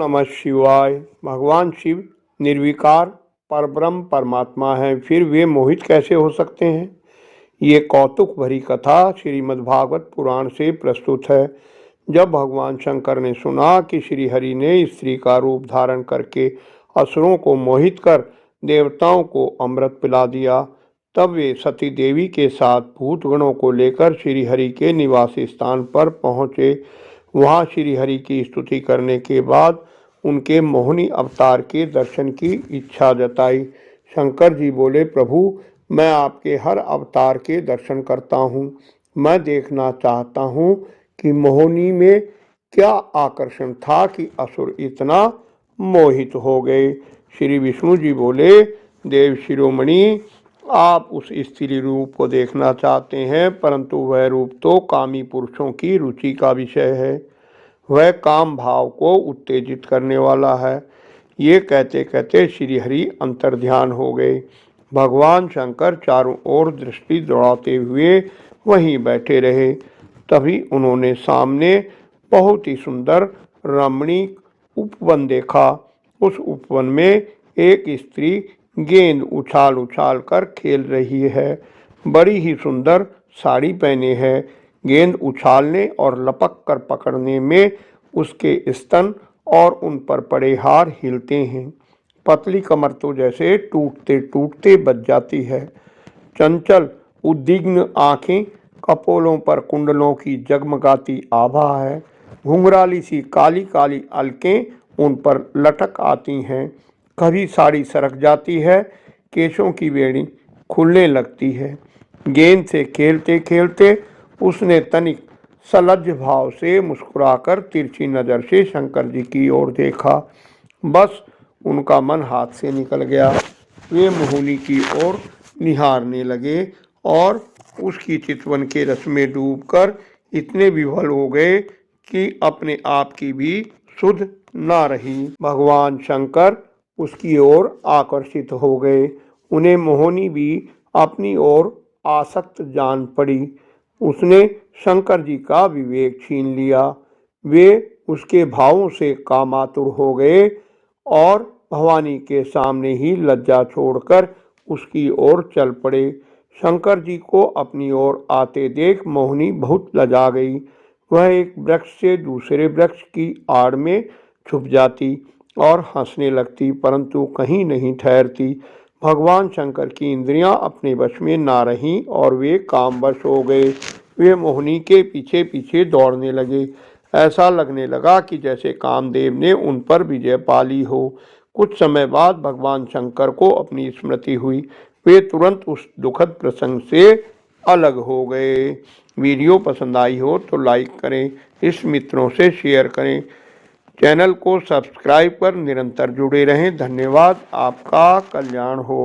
नमः शिवाय। भगवान शिव निर्विकार परब्रह्म परमात्मा हैं, फिर वे मोहित कैसे हो सकते हैं। ये कौतुक भरी कथा श्रीमद्भागवत पुराण से प्रस्तुत है। जब भगवान शंकर ने सुना कि श्री हरि ने स्त्री का रूप धारण करके असुरों को मोहित कर देवताओं को अमृत पिला दिया, तब वे सती देवी के साथ भूतगणों को लेकर श्री हरि के निवास स्थान पर पहुँचे। वहाँ श्री हरि की स्तुति करने के बाद उनके मोहिनी अवतार के दर्शन की इच्छा जताई। शंकर जी बोले, प्रभु मैं आपके हर अवतार के दर्शन करता हूँ। मैं देखना चाहता हूँ कि मोहिनी में क्या आकर्षण था कि असुर इतना मोहित हो गए। श्री विष्णु जी बोले, देव शिरोमणि, आप उस स्त्री रूप को देखना चाहते हैं, परंतु वह रूप तो कामी पुरुषों की रुचि का विषय है। वह काम भाव को उत्तेजित करने वाला है। ये कहते कहते श्री हरि अंतर्ध्यान हो गए। भगवान शंकर चारों ओर दृष्टि दौड़ाते हुए वहीं बैठे रहे। तभी उन्होंने सामने बहुत ही सुंदर रमणीक उपवन देखा। उस उपवन में एक स्त्री गेंद उछाल उछाल कर खेल रही है। बड़ी ही सुंदर साड़ी पहने है। गेंद उछालने और लपक कर पकड़ने में उसके स्तन और उन पर पड़े हार हिलते हैं। पतली कमर तो जैसे टूटते टूटते बच जाती है। चंचल उद्विग्न आंखें, कपोलों पर कुंडलों की जगमगाती आभा है। घुंघराली सी काली काली अलकें उन पर लटक आती हैं। कभी साड़ी सरक जाती है, केशों की बेड़ी खुलने लगती है। गेंद से खेलते खेलते उसने तनिक सलज्ज भाव से मुस्कुराकर तिरछी नज़र से शंकर जी की ओर देखा। बस उनका मन हाथ से निकल गया। वे मोहिनी की ओर निहारने लगे और उसकी चितवन के रस में डूबकर इतने विह्वल हो गए कि अपने आप की भी सुध ना रही। भगवान शंकर उसकी ओर आकर्षित हो गए। उन्हें मोहिनी भी अपनी ओर आसक्त जान पड़ी। उसने शंकर जी का विवेक छीन लिया। वे उसके भावों से कामातुर हो गए और भवानी के सामने ही लज्जा छोड़कर उसकी ओर चल पड़े। शंकर जी को अपनी ओर आते देख मोहिनी बहुत लजा गई। वह एक वृक्ष से दूसरे वृक्ष की आड़ में छुप जाती और हंसने लगती, परंतु कहीं नहीं ठहरती। भगवान शंकर की इंद्रियां अपने वश में ना रहीं और वे कामवश हो गए। वे मोहिनी के पीछे पीछे दौड़ने लगे। ऐसा लगने लगा कि जैसे कामदेव ने उन पर विजय पा ली हो। कुछ समय बाद भगवान शंकर को अपनी स्मृति हुई। वे तुरंत उस दुखद प्रसंग से अलग हो गए। वीडियो पसंद आई हो तो लाइक करें, इस मित्रों से शेयर करें, चैनल को सब्सक्राइब कर निरंतर जुड़े रहें। धन्यवाद। आपका कल्याण हो।